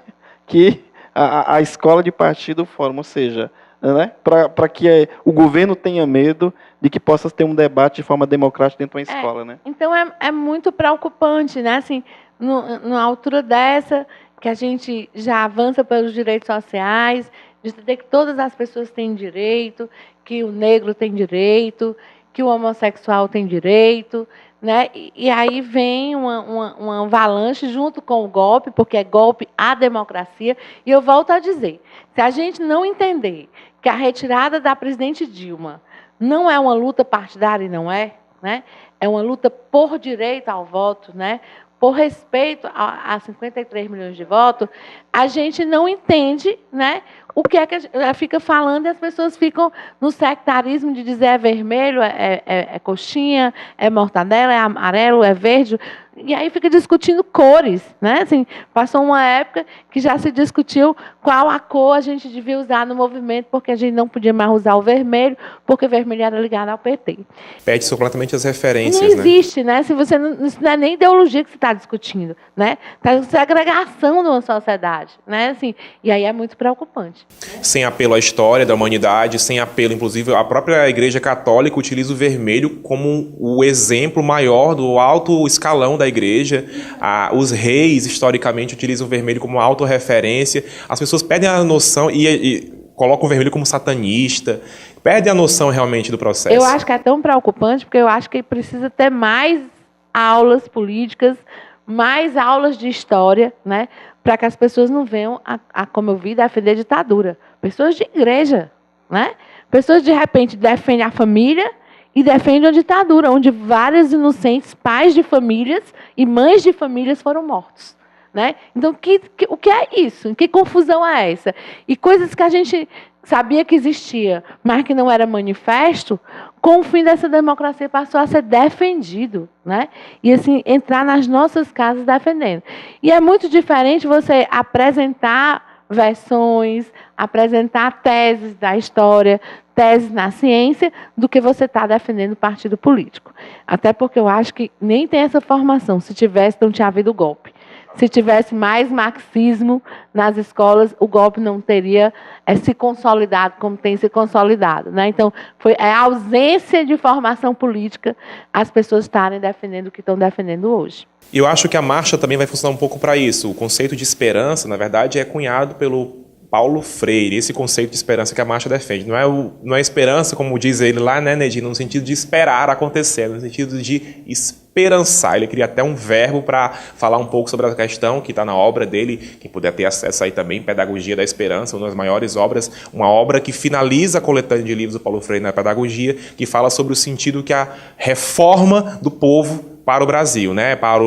que a escola de partido forma? Ou seja, né, para que o governo tenha medo de que possa ter um debate de forma democrática dentro de uma escola, né? Então, é muito preocupante, né? Assim, numa altura dessa, que a gente já avança pelos direitos sociais, de entender que todas as pessoas têm direito, que o negro tem direito, que o homossexual tem direito, né? E aí vem uma avalanche junto com o golpe, porque é golpe à democracia. E eu volto a dizer, se a gente não entender que a retirada da presidente Dilma não é uma luta partidária, e não é, né? É uma luta por direito ao voto, né? Por respeito a 53 milhões de votos, a gente não entende, né, o que é que fica falando, e as pessoas ficam no sectarismo de dizer é vermelho, é coxinha, é mortadela, é amarelo, é verde. E aí fica discutindo cores, né? Assim, passou uma época que já se discutiu qual a cor a gente devia usar no movimento, porque a gente não podia mais usar o vermelho, porque o vermelho era ligado ao PT. Perde completamente as referências, não existe, né? Se você não, isso não é nem ideologia que você está discutindo, né? Está segregação de uma sociedade, né? Assim, e aí é muito preocupante. Sem apelo à história da humanidade, sem apelo, inclusive, a própria Igreja Católica utiliza o vermelho como o exemplo maior do alto escalão da Igreja. Os reis, historicamente, utilizam o vermelho como autorreferência. As pessoas perdem a noção e colocam o vermelho como satanista. Perdem a noção realmente do processo. Eu acho que é tão preocupante, porque eu acho que precisa ter mais aulas políticas, mais aulas de história, né? Para que as pessoas não venham, como eu vi, defender a ditadura. Pessoas de igreja, né? Pessoas, de repente, defendem a família e defendem a ditadura, onde vários inocentes, pais de famílias e mães de famílias foram mortos. Né? Então, o que é isso? Que confusão é essa? E coisas que a gente sabia que existia, mas que não era manifesto, com o fim dessa democracia passou a ser defendido, né? E assim, entrar nas nossas casas defendendo. E é muito diferente você apresentar versões, apresentar teses da história, teses na ciência, do que você está defendendo o partido político. Até porque eu acho que nem tem essa formação. Se tivesse, não tinha havido golpe. Se tivesse mais marxismo nas escolas, o golpe não teria se consolidado como tem se consolidado, né? Então, foi a ausência de formação política as pessoas estarem defendendo o que estão defendendo hoje. E eu acho que a marcha também vai funcionar um pouco para isso. O conceito de esperança, na verdade, é cunhado pelo Paulo Freire, esse conceito de esperança que a marcha defende. Não é esperança, como diz ele lá, né, Nedina, no sentido de esperar acontecer, no sentido de esperançar. Ele cria até um verbo para falar um pouco sobre a questão que está na obra dele, quem puder ter acesso aí também, Pedagogia da Esperança, uma das maiores obras, uma obra que finaliza a coletânea de livros do Paulo Freire na pedagogia, que fala sobre o sentido que a reforma do povo para o Brasil, né? Para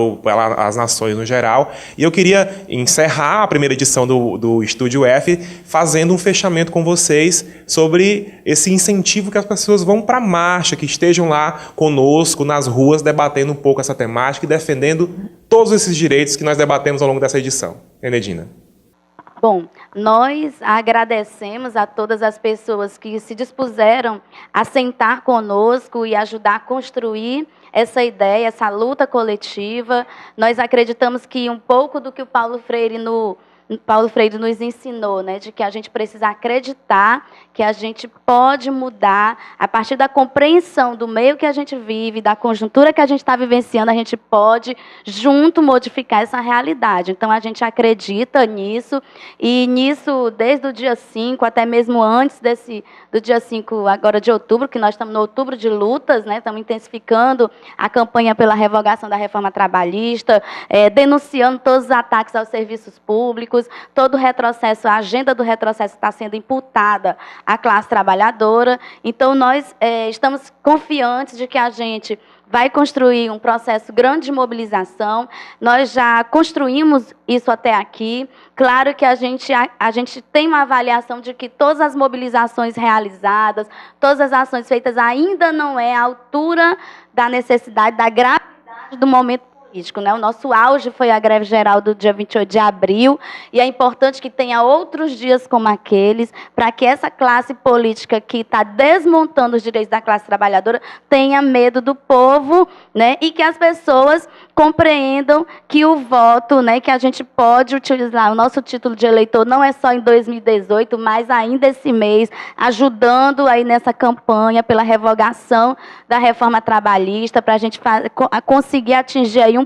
as nações no geral. E eu queria encerrar a primeira edição do Estúdio F fazendo um fechamento com vocês sobre esse incentivo que as pessoas vão para a marcha, que estejam lá conosco nas ruas debatendo um pouco essa temática e defendendo todos esses direitos que nós debatemos ao longo dessa edição. Enedina. Bom, nós agradecemos a todas as pessoas que se dispuseram a sentar conosco e ajudar a construir essa ideia, essa luta coletiva. Nós acreditamos que um pouco do que o Paulo Freire nos ensinou, né, de que a gente precisa acreditar que a gente pode mudar a partir da compreensão do meio que a gente vive, da conjuntura que a gente está vivenciando, a gente pode, junto, modificar essa realidade. Então, a gente acredita nisso, e nisso, desde o dia 5, até mesmo antes do dia 5, agora de outubro, que nós estamos no outubro de lutas, né, estamos intensificando a campanha pela revogação da reforma trabalhista, denunciando todos os ataques aos serviços públicos, todo o retrocesso, a agenda do retrocesso está sendo imputada à classe trabalhadora. Então, nós estamos confiantes de que a gente vai construir um processo grande de mobilização. Nós já construímos isso até aqui. Claro que a gente tem uma avaliação de que todas as mobilizações realizadas, todas as ações feitas ainda não é à altura da necessidade, da gravidade do momento político, né? O nosso auge foi a greve geral do dia 28 de abril, e é importante que tenha outros dias como aqueles, para que essa classe política que está desmontando os direitos da classe trabalhadora tenha medo do povo, né? E que as pessoas compreendam que o voto, né, que a gente pode utilizar, o nosso título de eleitor não é só em 2018, mas ainda esse mês, ajudando aí nessa campanha pela revogação da reforma trabalhista, para a gente conseguir atingir aí 1%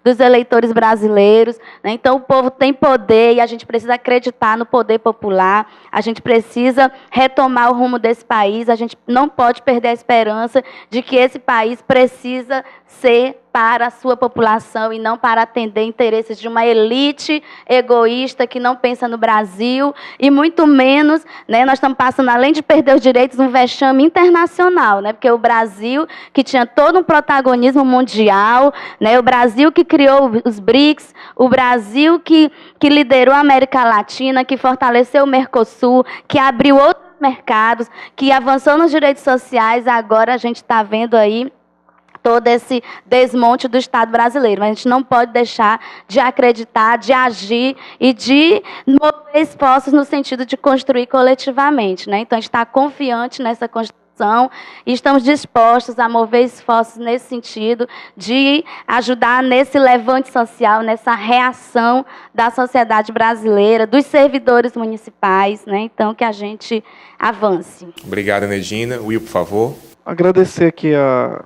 dos eleitores brasileiros, né? Então, o povo tem poder e a gente precisa acreditar no poder popular, a gente precisa retomar o rumo desse país, a gente não pode perder a esperança de que esse país precisa ser para a sua população e não para atender interesses de uma elite egoísta que não pensa no Brasil, e muito menos, né, nós estamos passando, além de perder os direitos, um vexame internacional, né, porque o Brasil, que tinha todo um protagonismo mundial, né, o Brasil que criou os BRICS, o Brasil que liderou a América Latina, que fortaleceu o Mercosul, que abriu outros mercados, que avançou nos direitos sociais, agora a gente está vendo aí todo esse desmonte do Estado brasileiro. Mas a gente não pode deixar de acreditar, de agir e de mover esforços no sentido de construir coletivamente, né? Então, a gente está confiante nessa construção e estamos dispostos a mover esforços nesse sentido de ajudar nesse levante social, nessa reação da sociedade brasileira, dos servidores municipais, né? Então, que a gente avance. Obrigado, Nedina. Will, por favor. Agradecer aqui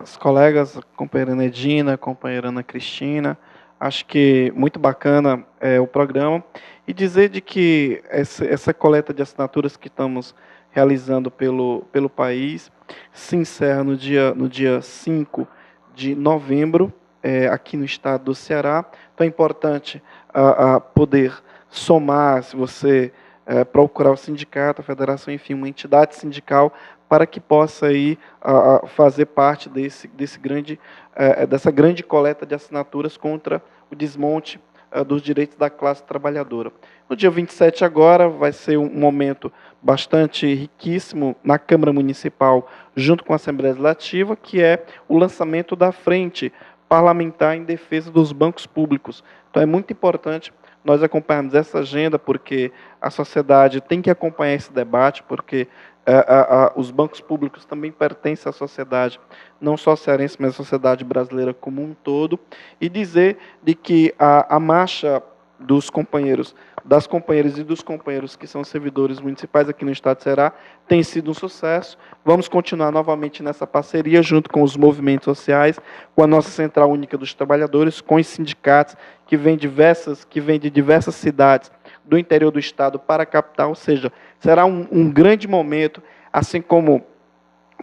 as colegas, a companheira Nedina, a companheira Ana Cristina. Acho que muito bacana o programa. E dizer de que essa coleta de assinaturas que estamos realizando pelo país se encerra no dia 5 de novembro, aqui no estado do Ceará. Então é importante poder somar, se você procurar o sindicato, a federação, enfim, uma entidade sindical, para que possa aí fazer parte dessa grande coleta de assinaturas contra o desmonte dos direitos da classe trabalhadora. No dia 27 agora vai ser um momento bastante riquíssimo na Câmara Municipal, junto com a Assembleia Legislativa, que é o lançamento da Frente Parlamentar em Defesa dos Bancos Públicos. Então é muito importante nós acompanharmos essa agenda, porque a sociedade tem que acompanhar esse debate, porque os bancos públicos também pertencem à sociedade, não só cearense, mas à sociedade brasileira como um todo, e dizer de que a marcha dos companheiros, das companheiras e dos companheiros que são servidores municipais aqui no estado de Ceará tem sido um sucesso. Vamos continuar novamente nessa parceria, junto com os movimentos sociais, com a nossa Central Única dos Trabalhadores, com os sindicatos que vêm de diversas cidades do interior do estado para a capital, ou seja, será um grande momento, assim como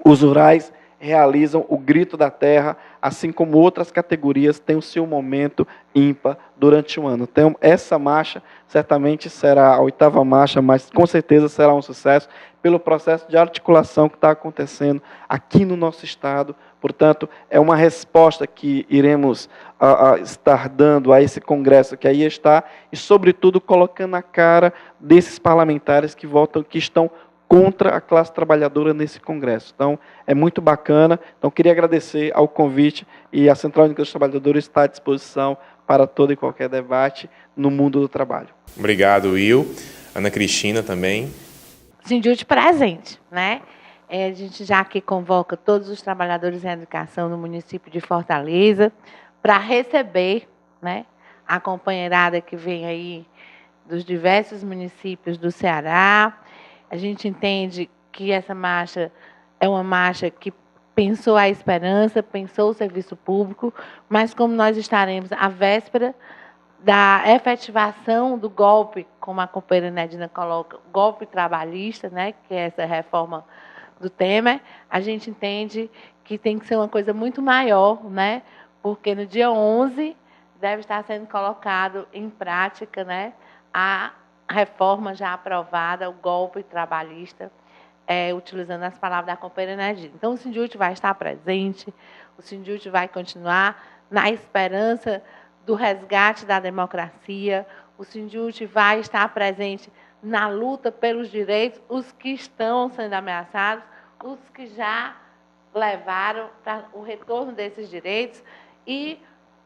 os rurais realizam o Grito da Terra, assim como outras categorias têm o seu momento ímpar durante o ano. Então, essa marcha certamente será a 8ª marcha, mas com certeza será um sucesso pelo processo de articulação que está acontecendo aqui no nosso estado. Portanto, é uma resposta que iremos estar dando a esse congresso que aí está, e, sobretudo, colocando a cara desses parlamentares que estão contra a classe trabalhadora nesse congresso. Então, é muito bacana. Então, queria agradecer ao convite, e a Central Única dos Trabalhadores está à disposição para todo e qualquer debate no mundo do trabalho. Obrigado, Will. Ana Cristina também. Sindjut presente, né? A gente já aqui convoca todos os trabalhadores em educação no município de Fortaleza para receber, né, a companheirada que vem aí dos diversos municípios do Ceará. A gente entende que essa marcha é uma marcha que pensou a esperança, pensou o serviço público, mas como nós estaremos à véspera da efetivação do golpe, como a companheira Nedina coloca, golpe trabalhista, né, que é essa reforma do Temer, a gente entende que tem que ser uma coisa muito maior, né, porque no dia 11 deve estar sendo colocado em prática, né, a reforma já aprovada, o golpe trabalhista, utilizando as palavras da companheira Nedina. Então, o Sindjut vai estar presente, o Sindjut vai continuar na esperança do resgate da democracia, o Sindjut vai estar presente na luta pelos direitos, os que estão sendo ameaçados, os que já levaram para o retorno desses direitos, e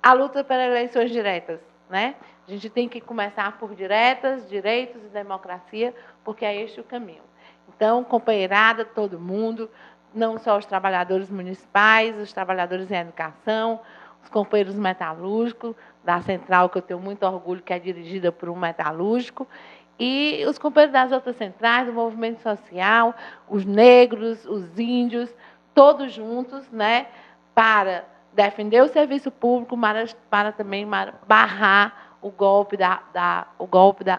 a luta pelas eleições diretas, né? A gente tem que começar por diretas, direitos e democracia, porque é este o caminho. Então, companheirada, todo mundo, não só os trabalhadores municipais, os trabalhadores em educação, os companheiros metalúrgicos, da central, que eu tenho muito orgulho, que é dirigida por um metalúrgico, e os companheiros das outras centrais, do movimento social, os negros, os índios, todos juntos, né, para defender o serviço público, para também barrar o golpe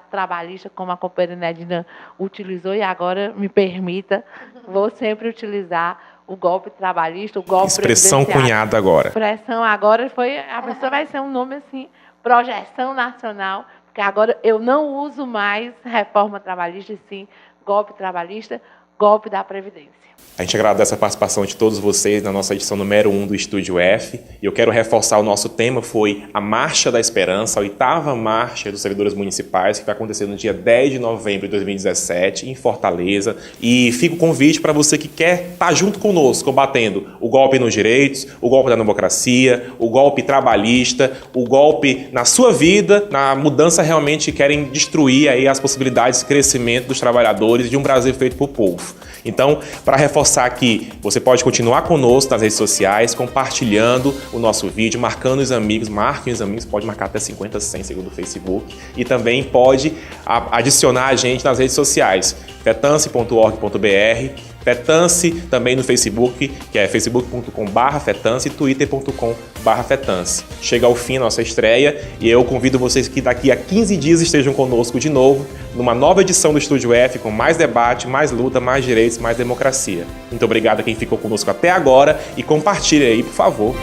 trabalhista, como a companheira Nedina utilizou, e agora, me permita, vou sempre utilizar o golpe trabalhista, o golpe expressão cunhada agora. Expressão agora a pessoa vai ser um nome assim, projeção nacional, porque agora eu não uso mais reforma trabalhista, e sim golpe trabalhista, golpe da Previdência. A gente agradece a participação de todos vocês na nossa edição número 1 do Estúdio F. E eu quero reforçar, o nosso tema foi a Marcha da Esperança, a 8ª Marcha dos Servidores Municipais, que vai acontecer no dia 10 de novembro de 2017, em Fortaleza. E fica o convite para você que quer estar junto conosco, combatendo o golpe nos direitos, o golpe da democracia, o golpe trabalhista, o golpe na sua vida, na mudança realmente que querem destruir aí as possibilidades de crescimento dos trabalhadores de um Brasil feito por povo. Então, para reforçar aqui, você pode continuar conosco nas redes sociais, compartilhando o nosso vídeo, marcando os amigos, marquem os amigos, pode marcar até 50, 100 segundo o Facebook, e também pode adicionar a gente nas redes sociais, fetance.org.br, Fetance também no Facebook, que é facebook.com/fetance e twitter.com/fetance. Chega ao fim a nossa estreia e eu convido vocês que daqui a 15 dias estejam conosco de novo numa nova edição do Estúdio F com mais debate, mais luta, mais direitos, mais democracia. Muito obrigado a quem ficou conosco até agora e compartilhe aí, por favor.